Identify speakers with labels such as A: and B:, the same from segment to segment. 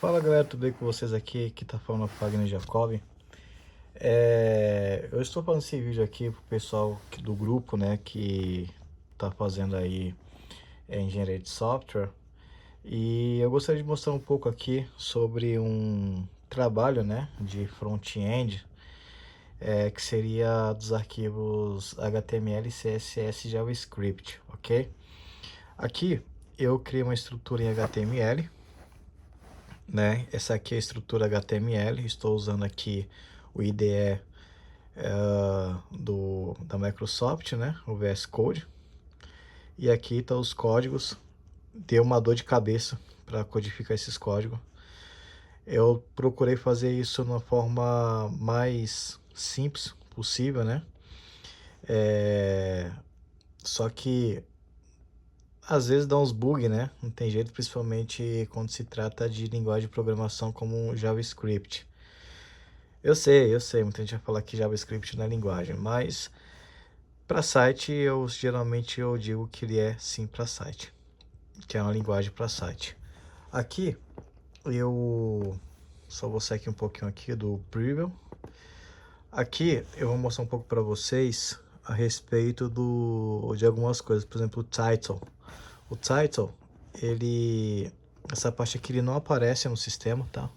A: Fala galera, tudo bem com vocês aqui? Aqui tá falando o Fagner Jacob. Eu estou fazendo esse vídeo aqui pro pessoal do grupo, né, que tá fazendo aí engenharia de software. E eu gostaria de mostrar um pouco aqui sobre um trabalho, né, de front-end, que seria dos arquivos HTML, CSS e JavaScript, ok? Aqui eu criei uma estrutura em HTML, né? Essa aqui é a estrutura HTML. Estou usando aqui o IDE da Microsoft, né? O VS Code. E aqui estão os códigos. Deu uma dor de cabeça para codificar esses códigos. Eu procurei fazer isso de uma forma mais simples possível, né? Só que às vezes dá uns bugs, né? Não tem jeito, principalmente quando se trata de linguagem de programação como JavaScript. Eu sei, muita gente vai falar que JavaScript não é linguagem, mas para site eu geralmente eu digo que ele é sim para site, que é uma linguagem para site. Aqui eu só vou sair aqui um pouquinho aqui do preview. Aqui eu vou mostrar um pouco para vocês a respeito de algumas coisas, por exemplo, o title. O title, essa parte aqui ele não aparece no sistema, tá?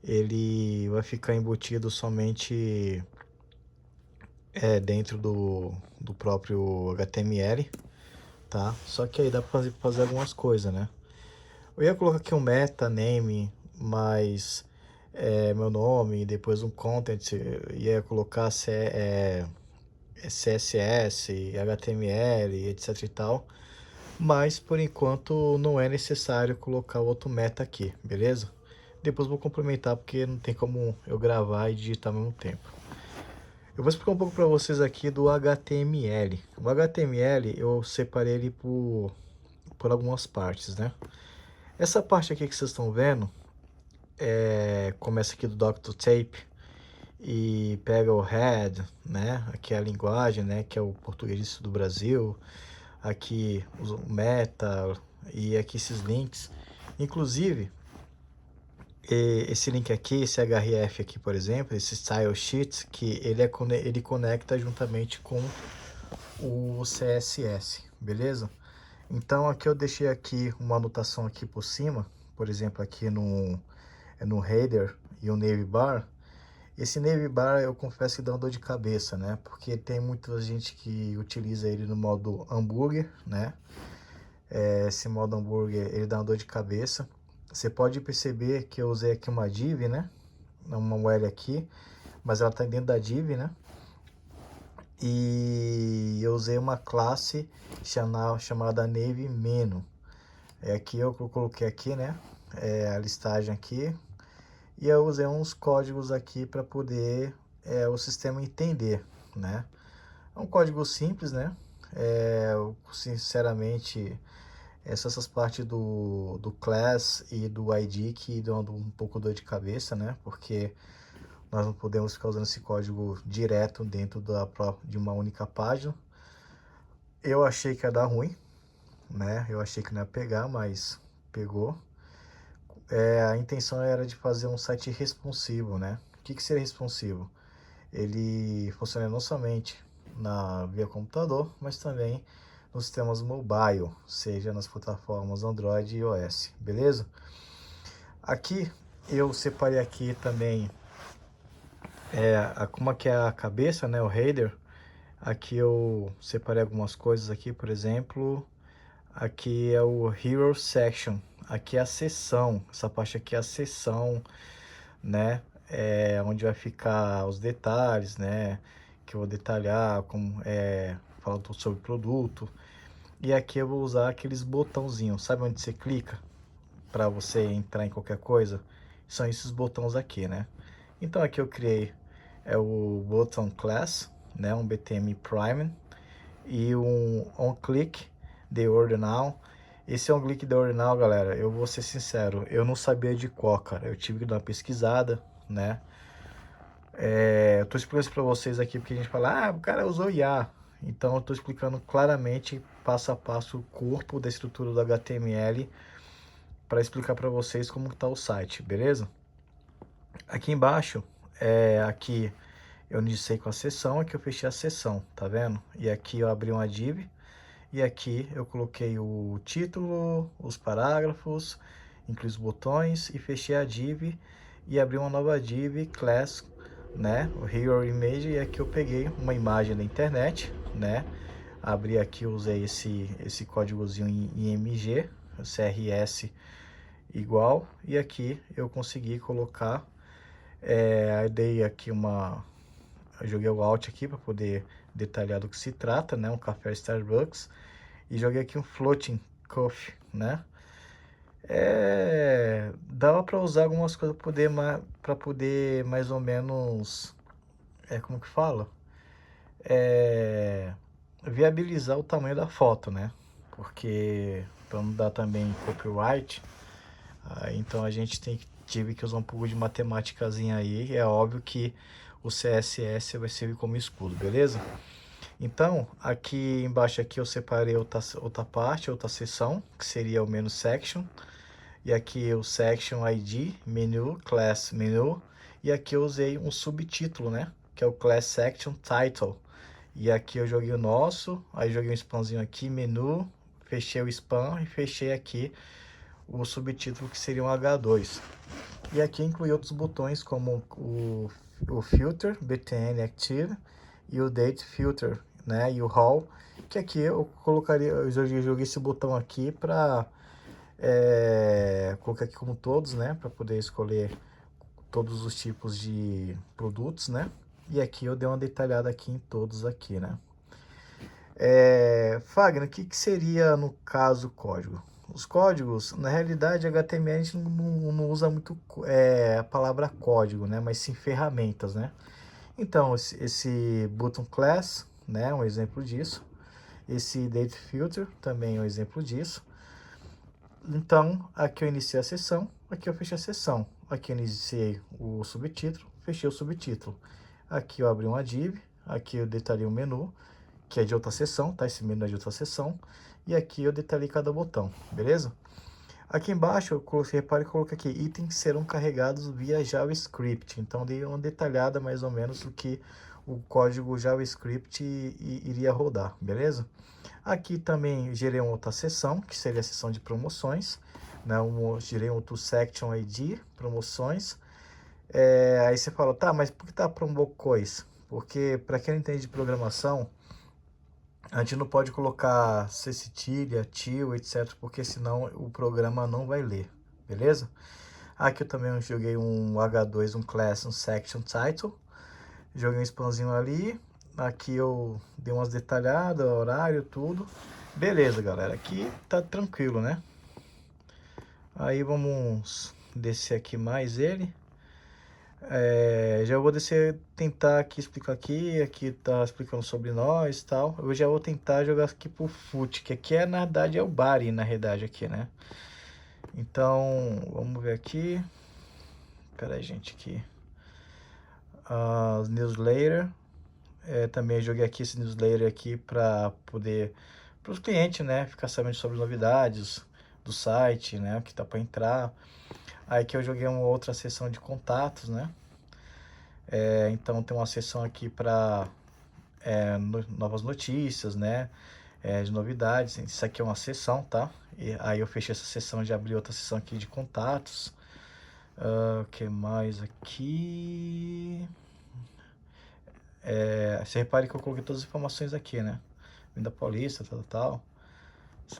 A: Ele vai ficar embutido somente dentro do próprio HTML, tá? Só que aí dá pra fazer algumas coisas, né? Eu ia colocar aqui um meta name, mais meu nome, depois um content, ia colocar CSS, HTML, etc e tal. Mas por enquanto não é necessário colocar outro meta aqui, beleza? Depois vou complementar porque não tem como eu gravar e digitar ao mesmo tempo. Eu vou explicar um pouco para vocês aqui do HTML. O HTML eu separei ele por algumas partes, né? Essa parte aqui que vocês estão vendo começa aqui do Doctor-Tape e pega o head, né? Aqui é a linguagem, né? Que é o português do Brasil. Aqui o meta e aqui esses links. Inclusive, esse link aqui, esse href aqui, por exemplo, esse style sheet, que ele conecta juntamente com o CSS, beleza? Então aqui eu deixei aqui uma anotação aqui por cima, por exemplo aqui no header e o navbar. Esse navbar eu confesso que dá uma dor de cabeça, né? Porque tem muita gente que utiliza ele no modo hambúrguer, né? Esse modo hambúrguer ele dá uma dor de cabeça. Você pode perceber que eu usei aqui uma div, né? Uma UL aqui, mas ela está dentro da div, né? E eu usei uma classe chamada nave menu. Aqui eu coloquei aqui, né? A listagem aqui. E eu usei uns códigos aqui para poder o sistema entender, né? É um código simples, né? Sinceramente, essas partes do class e do ID que dão um pouco dor de cabeça, né? Porque nós não podemos ficar usando esse código direto dentro de uma única página. Eu achei que ia dar ruim, né? Eu achei que não ia pegar, mas pegou. A intenção era de fazer um site responsivo, né? O que seria responsivo? Ele funciona não somente via computador, mas também nos sistemas mobile, seja nas plataformas Android e iOS, beleza? Aqui eu separei aqui também como que é a cabeça, né, o header. Aqui eu separei algumas coisas aqui, por exemplo, aqui é o Hero Section, aqui é a seção, essa parte aqui é a seção, né, onde vai ficar os detalhes, né, que eu vou detalhar, como falando sobre o produto. E aqui eu vou usar aqueles botãozinhos, sabe onde você clica para você entrar em qualquer coisa? São esses botões aqui, né? Então aqui eu criei o button class, né, um BTM prime e um onClick de ordinal. Esse onClick de ordinal, galera, eu vou ser sincero, eu não sabia de qual, cara. Eu tive que dar uma pesquisada, né? Eu tô explicando isso para vocês aqui porque a gente fala, o cara usou IA. Então eu tô explicando claramente, passo a passo, o corpo da estrutura do HTML para explicar para vocês como está o site, beleza? Aqui embaixo, aqui eu iniciei com a sessão, aqui eu fechei a sessão, tá vendo? E aqui eu abri uma div, e aqui eu coloquei o título, os parágrafos, incluí os botões, e fechei a div, e abri uma nova div, class, né? O Hero Image, e aqui eu peguei uma imagem da internet, né? Abri aqui, usei esse códigozinho em IMG, CRS igual, e aqui eu consegui colocar, aí dei aqui eu joguei o Alt aqui para poder detalhar do que se trata, né, um café Starbucks, e joguei aqui um Floating Coffee, né, dava para usar algumas coisas para poder mais ou menos, como que fala? Viabilizar o tamanho da foto, né, porque para não dar também copyright. Então a gente tive que usar um pouco de matemáticazinha aí. É óbvio que o CSS vai servir como escudo, beleza? Então, aqui embaixo aqui eu separei outra parte, outra seção, que seria o menu section. E aqui o section ID, menu, class menu. E aqui eu usei um subtítulo, né? Que é o class section title. E aqui eu joguei o nosso, aí joguei um spamzinho aqui, menu, fechei o spam e fechei aqui o subtítulo, que seria um H2. E aqui inclui outros botões como o Filter, BTN Active, e o Date Filter, né? E o All, que aqui eu joguei esse botão aqui para colocar aqui como todos, né? Para poder escolher todos os tipos de produtos, né? E aqui eu dei uma detalhada aqui em todos aqui, né? Fagner, o que seria no caso o código? Os códigos, na realidade, HTML a gente não usa muito a palavra código, né? Mas sim ferramentas, né? Então, esse button class, né? Um exemplo disso. Esse date filter também é um exemplo disso. Então, aqui eu iniciei a sessão, aqui eu fechei a sessão. Aqui eu iniciei o subtítulo, fechei o subtítulo. Aqui eu abri uma div, aqui eu detalhei o menu, que é de outra seção, tá? Esse menu é de outra seção. E aqui eu detalhei cada botão, beleza? Aqui embaixo, repare que eu coloquei aqui, itens serão carregados via JavaScript. Então, dei uma detalhada mais ou menos do que o código JavaScript iria rodar, beleza? Aqui também gerei uma outra seção, que seria a seção de promoções, né? Gerei um outro section ID, promoções. Aí você fala, tá, mas por que tá promo coisa? Porque, para quem não entende de programação, a gente não pode colocar cetilia, til, etc, porque senão o programa não vai ler, beleza? Aqui eu também joguei um H2, um class, um section title, joguei um spamzinho ali, aqui eu dei umas detalhadas, horário, tudo. Beleza, galera, aqui tá tranquilo, né? Aí vamos descer aqui mais ele. Já vou descer, tentar aqui explicar aqui tá explicando sobre nós e tal. Eu já vou tentar jogar aqui pro foot, que aqui na verdade é o body, na realidade aqui, né? Então, vamos ver aqui. Pera aí, gente, aqui. As newsletter. Também joguei aqui esse newsletter aqui para poder, para os clientes, né, ficar sabendo sobre novidades do site, né, o que tá para entrar. Aí que eu joguei uma outra seção de contatos, né? Então tem uma seção aqui para novas notícias, né? De novidades. Isso aqui é uma seção, tá? E aí eu fechei essa seção, já abri outra seção aqui de contatos. O que mais aqui? Você repare que eu coloquei todas as informações aqui, né? Vim da Paulista, tal.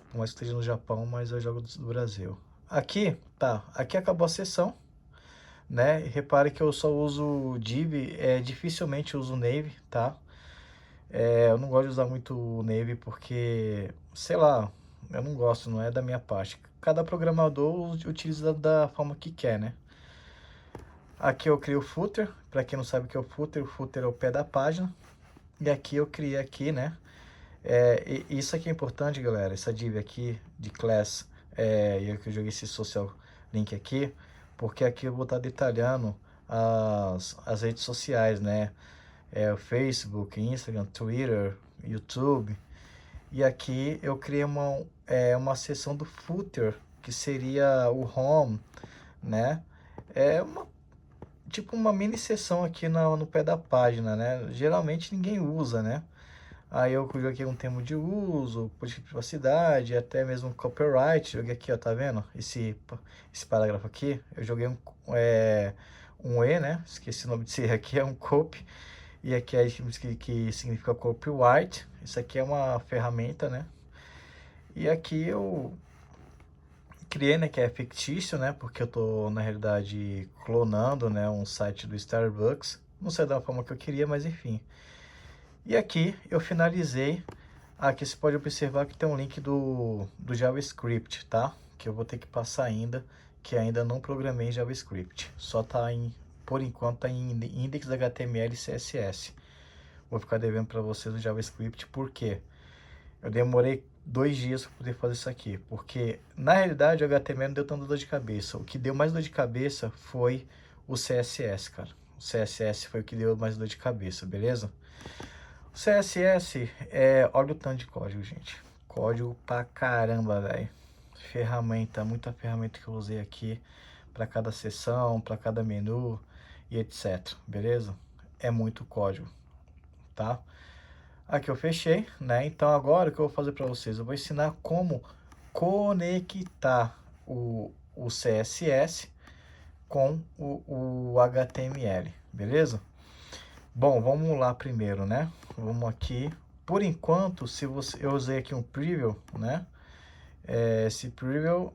A: Por mais que esteja no Japão, mas eu jogo do Brasil. Aqui, tá. Aqui acabou a sessão, né? Repare que eu só uso div, dificilmente uso nave, tá? Eu não gosto de usar muito o nave porque, sei lá, eu não gosto, não é da minha parte. Cada programador utiliza da forma que quer, né? Aqui eu crio o footer, para quem não sabe o que é o footer é o pé da página. E aqui eu criei aqui, né? Isso aqui é importante, galera, essa div aqui de class, e aqui eu joguei esse social link aqui, porque aqui eu vou estar detalhando as redes sociais, né? O Facebook, Instagram, Twitter, YouTube. E aqui eu criei uma seção do footer que seria o home, né? É tipo uma mini seção aqui no pé da página, né? Geralmente ninguém usa, né? Aí eu joguei um termo de uso, política de privacidade, até mesmo copyright. Joguei aqui, ó, tá vendo? Esse parágrafo aqui, eu joguei um E, né? Esqueci o nome desse E aqui, é um copy. E aqui é que significa copyright. Isso aqui é uma ferramenta, né? E aqui eu criei, né, que é fictício, né? Porque eu tô, na realidade, clonando, né, um site do Starbucks. Não sei da forma que eu queria, mas enfim. E aqui eu finalizei. Aqui você pode observar que tem um link do JavaScript, tá? Que eu vou ter que passar ainda, que ainda não programei em JavaScript. Só tá por enquanto, tá em index.html e CSS. Vou ficar devendo para vocês o JavaScript, porque eu demorei 2 dias para poder fazer isso aqui. Porque, na realidade, o HTML não deu tanta dor de cabeça. O que deu mais dor de cabeça foi o CSS, cara. O CSS foi o que deu mais dor de cabeça, beleza? O CSS olha o tanto de código, gente. Código pra caramba, velho. Ferramenta, muita ferramenta que eu usei aqui para cada seção, para cada menu e etc. Beleza? É muito código, tá? Aqui eu fechei, né? Então agora o que eu vou fazer para vocês? Eu vou ensinar como conectar o CSS com o HTML, beleza? Bom, vamos lá primeiro, né? Vamos aqui. Por enquanto, eu usei aqui um preview, né? Esse preview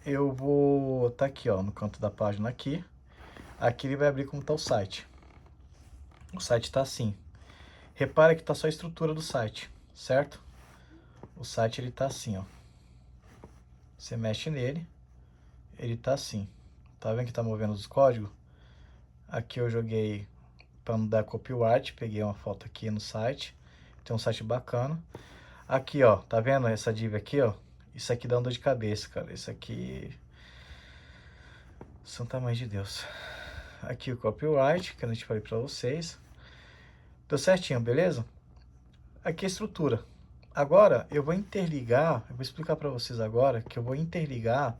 A: eu vou tá aqui, ó, no canto da página aqui. Aqui ele vai abrir como tá o site. O site tá assim. Repara que tá só a estrutura do site, certo? O site ele tá assim, ó. Você mexe nele, ele tá assim. Tá vendo que tá movendo os códigos? Aqui eu joguei para não dar copyright, peguei uma foto aqui no site. Tem um site bacana. Aqui, ó, tá vendo essa div aqui, ó? Isso aqui dá uma dor de cabeça, cara. Isso aqui... Santa Mãe de Deus. Aqui o copyright, que a gente falei pra vocês. Deu certinho, beleza? Aqui a estrutura. Agora, eu vou interligar, eu vou explicar pra vocês agora que eu vou interligar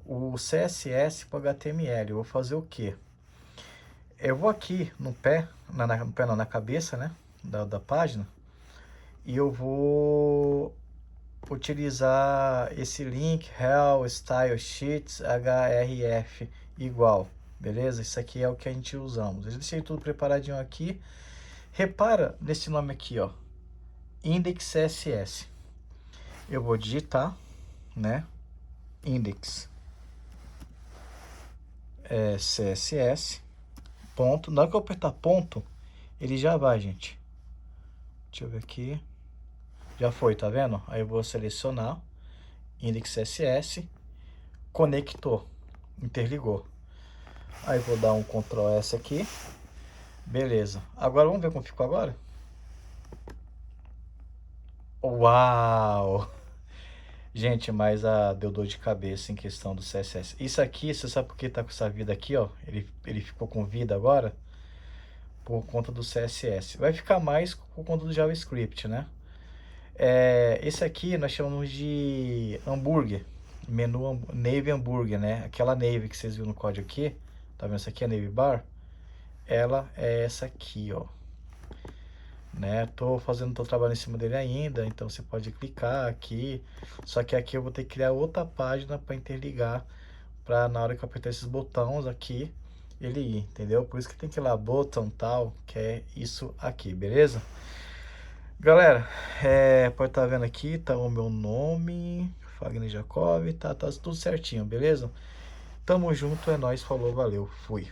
A: o CSS para o HTML. Eu vou fazer o quê? Eu vou aqui no pé, na cabeça, né, da página, e eu vou utilizar esse link rel style sheets href igual, beleza? Isso aqui é o que a gente usamos. Eu deixei tudo preparadinho aqui. Repara nesse nome aqui, ó, index CSS. Eu vou digitar, né, index CSS, ponto. Na hora que eu apertar ponto, ele já vai, gente. Deixa eu ver aqui. Já foi, tá vendo? Aí eu vou selecionar index CSS, conectou, interligou. Aí vou dar um Ctrl S aqui. Beleza. Agora vamos ver como ficou agora? Uau! Gente, mas deu dor de cabeça em questão do CSS. Isso aqui, você sabe por que tá com essa vida aqui, ó? Ele ficou com vida agora? Por conta do CSS. Vai ficar mais por conta do JavaScript, né? Esse aqui nós chamamos de hambúrguer. Menu Navy Hambúrguer, né? Aquela Navy que vocês viram no código aqui. Tá vendo essa aqui? A Navy Bar. Ela é essa aqui, ó. Né? Tô trabalhando em cima dele ainda, então você pode clicar aqui. Só que aqui eu vou ter que criar outra página para interligar, para na hora que eu apertar esses botões aqui, ele ir, entendeu? Por isso que tem que ir lá, botão tal, que é isso aqui, beleza? Galera, pode estar vendo aqui, tá o meu nome, Fagner Jacob, tá tudo certinho, beleza? Tamo junto, é nóis, falou, valeu, fui.